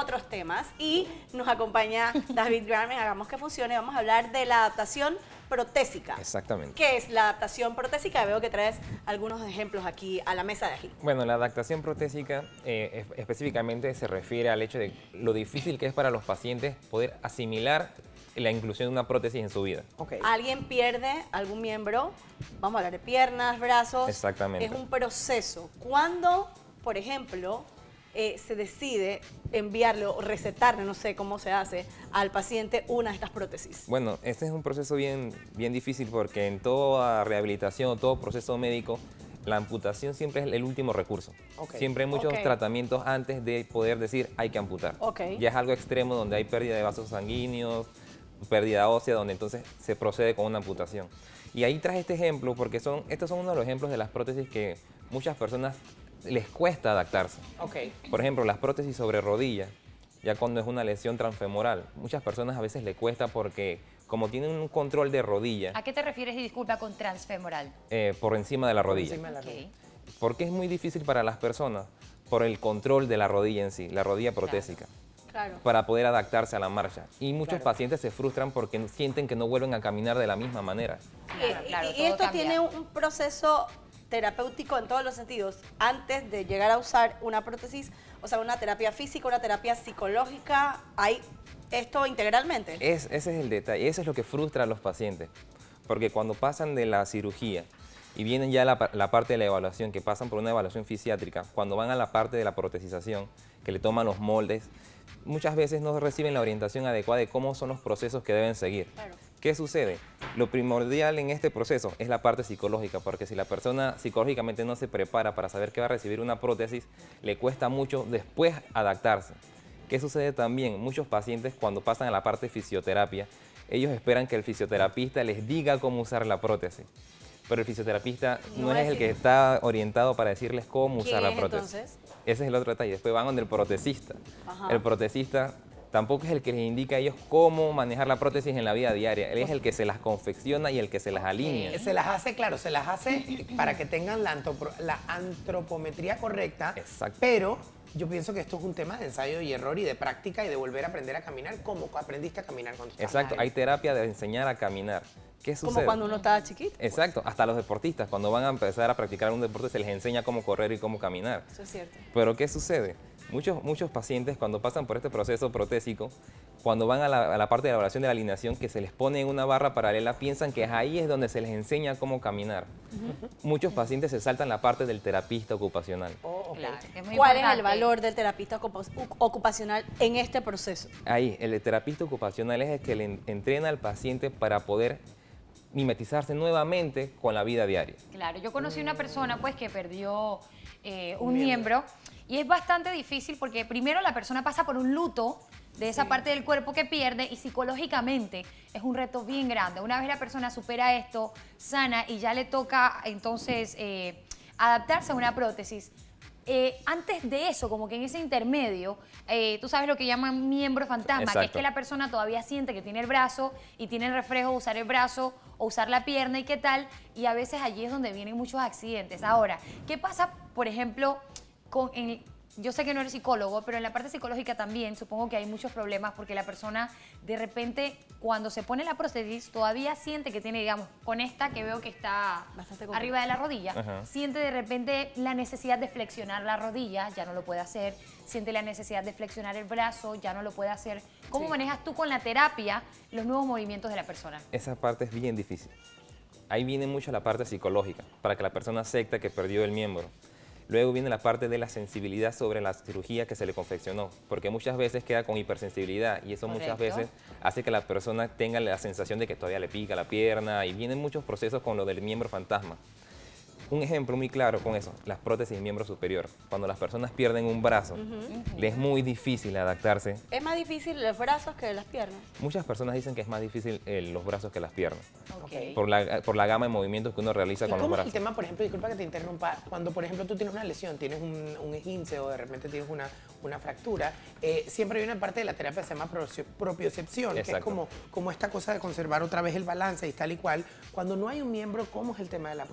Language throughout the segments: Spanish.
otros temas y nos acompaña David Graham en Hagamos que Funcione. Vamos a hablar de la adaptación protésica. Exactamente. ¿Qué es la adaptación protésica? Veo que traes algunos ejemplos aquí a la mesa de aquí. Bueno, la adaptación protésica específicamente se refiere al hecho de lo difícil que es para los pacientes poder asimilar la inclusión de una prótesis en su vida. Okay. Alguien pierde algún miembro, vamos a hablar de piernas, brazos. Exactamente. Es un proceso. ¿Cuándo, por ejemplo, se decide enviarle o recetarle, no sé cómo se hace, al paciente una de estas prótesis? Bueno, este es un proceso bien difícil porque en toda rehabilitación o todo proceso médico, la amputación siempre es el último recurso. Okay. Siempre hay muchos Ok. tratamientos antes de poder decir hay que amputar. Ok. Ya es algo extremo donde hay pérdida de vasos sanguíneos, pérdida ósea, donde entonces se procede con una amputación. Y ahí traje este ejemplo porque estos son uno de los ejemplos de las prótesis que muchas personas les cuesta adaptarse. Okay. Por ejemplo, las prótesis sobre rodilla, ya cuando es una lesión transfemoral, muchas personas a veces les cuesta porque como tienen un control de rodilla ¿A qué te refieres, y disculpa, con transfemoral? por encima de la rodilla. Encima de la Ok. rodilla. ¿Por qué es muy difícil para las personas? Por el control de la rodilla en sí, la rodilla protésica, Claro. para poder adaptarse a la marcha. Y muchos Claro. pacientes se frustran porque sienten que no vuelven a caminar de la misma manera. Claro, claro, y todo esto cambia. tiene un proceso terapéutico en todos los sentidos. Antes de llegar a usar una prótesis, o sea, una terapia física, una terapia psicológica, ¿hay esto integralmente? Ese es el detalle, eso es lo que frustra a los pacientes. Porque cuando pasan de la cirugía y vienen ya la parte de la evaluación, que pasan por una evaluación fisiátrica, cuando van a la parte de la protesización, que le toman los moldes, muchas veces no reciben la orientación adecuada de cómo son los procesos que deben seguir. Claro. ¿Qué sucede? Lo primordial en este proceso es la parte psicológica, porque si la persona psicológicamente no se prepara para saber que va a recibir una prótesis, le cuesta mucho después adaptarse. ¿Qué sucede también? Muchos pacientes cuando pasan a la parte de fisioterapia, ellos esperan que el fisioterapista les diga cómo usar la prótesis. Pero el fisioterapista no es el que está orientado para decirles cómo usar la ¿Quién es, prótesis. entonces? Ese es el otro detalle. Después van donde el protesista. Ajá. El protesista tampoco es el que les indica a ellos cómo manejar la prótesis en la vida diaria. Él es el que se las confecciona y el que se las alinea. Se las hace, claro, se las hace para que tengan la antropometría correcta. Exacto. Pero yo pienso que esto es un tema de ensayo y error y de práctica y de volver a aprender a caminar como aprendiste a caminar cuando estabas Exacto. pequeño. Hay terapia de enseñar a caminar. ¿Qué sucede? Como cuando uno estaba chiquito. Exacto. Hasta los deportistas, cuando van a empezar a practicar un deporte, se les enseña cómo correr y cómo caminar. Eso es cierto. Pero ¿qué sucede? Muchos pacientes cuando pasan por este proceso protésico, cuando van a la parte de la evaluación de la alineación, que se les pone en una barra paralela, piensan que ahí es donde se les enseña cómo caminar. Muchos pacientes se saltan la parte del terapista ocupacional. Oh, ok. Claro, es muy ¿Cuál es el importante. valor del terapista ocupacional en este proceso? Ahí, el terapista ocupacional es el que le entrena al paciente para poder mimetizarse nuevamente con la vida diaria. Claro, yo conocí una persona pues que perdió un miembro y es bastante difícil porque primero la persona pasa por un luto de esa parte del cuerpo que pierde y psicológicamente es un reto bien grande. Una vez la persona supera esto, sana y ya le toca entonces adaptarse a una prótesis. Antes de eso, como que en ese intermedio, tú sabes lo que llaman miembro fantasma, que es Exacto. que la persona todavía siente que tiene el brazo y tiene el reflejo de usar el brazo o usar la pierna y qué tal, y a veces allí es donde vienen muchos accidentes. Ahora, ¿qué pasa, por ejemplo, yo sé que no eres psicólogo, pero en la parte psicológica también supongo que hay muchos problemas porque la persona de repente cuando se pone la prótesis todavía siente que tiene, digamos, con esta que veo que está Bastante complicado. arriba de la rodilla, Ajá. siente de repente la necesidad de flexionar la rodilla, ya no lo puede hacer, siente la necesidad de flexionar el brazo, ya no lo puede hacer. ¿Cómo manejas tú con la terapia los nuevos movimientos de la persona? Esa parte es bien difícil. Ahí viene mucho la parte psicológica, para que la persona acepte que perdió el miembro. Luego viene la parte de la sensibilidad sobre la cirugía que se le confeccionó, porque muchas veces queda con hipersensibilidad y eso muchas Correcto. veces hace que la persona tenga la sensación de que todavía le pica la pierna y vienen muchos procesos con lo del miembro fantasma. Un ejemplo muy claro con eso, las prótesis de miembro superior. Cuando las personas pierden un brazo, les es muy difícil adaptarse. ¿Es más difícil los brazos que las piernas? Muchas personas dicen que es más difícil los brazos que las piernas, Ok. por la gama de movimientos que uno realiza ¿Y con los cómo es el brazos. tema, por ejemplo, disculpa que te interrumpa, cuando por ejemplo tú tienes una lesión, tienes un esguince o de repente tienes una fractura, siempre hay una parte de la terapia que se llama propiocepción, que es Exacto. como esta cosa de conservar otra vez el balance y tal y cual. Cuando no hay un miembro, ¿cómo es el tema de la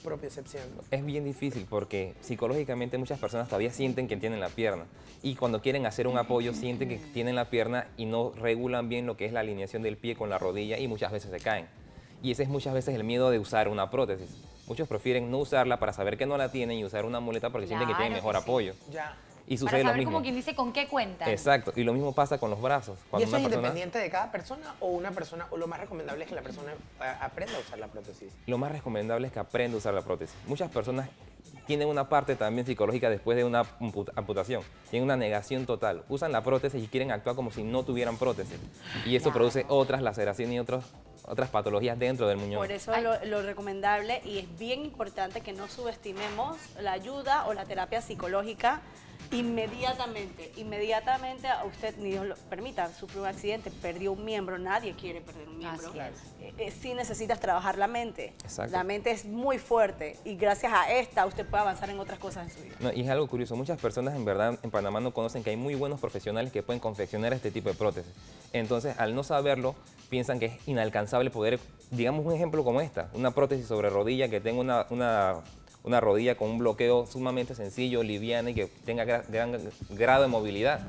propiocepción? Es bien difícil porque psicológicamente muchas personas todavía sienten que tienen la pierna y cuando quieren hacer un apoyo sienten que tienen la pierna y no regulan bien lo que es la alineación del pie con la rodilla y muchas veces se caen. Y ese es muchas veces el miedo de usar una prótesis. Muchos prefieren no usarla para saber que no la tienen y usar una muleta porque sienten que tienen Claro mejor que sí. apoyo. Ya. Y Para sucede lo saber mismo. como quien dice con qué cuentan. Exacto, y lo mismo pasa con los brazos. ¿Y Cuando eso es una persona, independiente de cada persona o lo más recomendable es que la persona aprenda a usar la prótesis? lo más recomendable es que aprenda a usar la prótesis. Muchas personas tienen una parte también psicológica después de una amputación. Tienen una negación total. Usan la prótesis y quieren actuar como si no tuvieran prótesis. Y eso produce otras laceraciones y otras patologías dentro del muñón. Por eso lo recomendable y es bien importante que no subestimemos la ayuda o la terapia psicológica inmediatamente a usted, ni Dios lo permita, sufrió un accidente, perdió un miembro, nadie quiere perder un miembro. Así Sí necesitas trabajar la mente. Exacto. La mente es muy fuerte y gracias a esta usted puede avanzar en otras cosas en su vida. No, y es algo curioso, muchas personas en verdad en Panamá no conocen que hay muy buenos profesionales que pueden confeccionar este tipo de prótesis. Entonces, al no saberlo, piensan que es inalcanzable poder, digamos un ejemplo como esta, una prótesis sobre rodilla que tenga una rodilla con un bloqueo sumamente sencillo, liviana y que tenga gran grado de movilidad.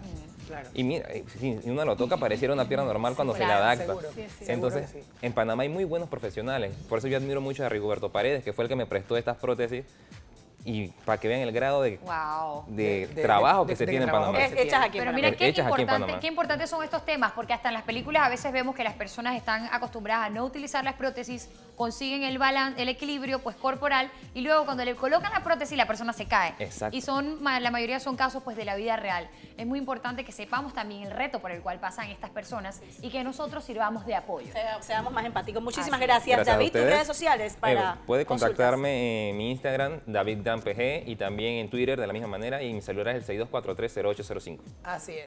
Claro. Y mira, si uno lo toca pareciera una pierna normal cuando se le claro, adapta. seguro. Entonces, Seguro que sí. en Panamá hay muy buenos profesionales. Por eso yo admiro mucho a Rigoberto Paredes, que fue el que me prestó estas prótesis. Y para que vean el grado de, Wow. de De- trabajo de- que se de tiene en trabajo Panamá. que se Hechas aquí en Pero Panamá. mira Hechas aquí en Panamá. qué importantes son estos temas, porque hasta en las películas a veces vemos que las personas están acostumbradas a no utilizar las prótesis, consiguen el balance, el equilibrio pues corporal y luego cuando le colocan la prótesis la persona se cae. Exacto. Y la mayoría son casos pues de la vida real. Es muy importante que sepamos también el reto por el cual pasan estas personas y que nosotros sirvamos de apoyo. Seamos más empáticos. Muchísimas Así es. gracias, Gracias a David. ¿Tus ustedes. redes sociales para puede consultas? contactarme en mi Instagram, DavidDanPG, y también en Twitter de la misma manera, y mi celular es el 62430805. Así es.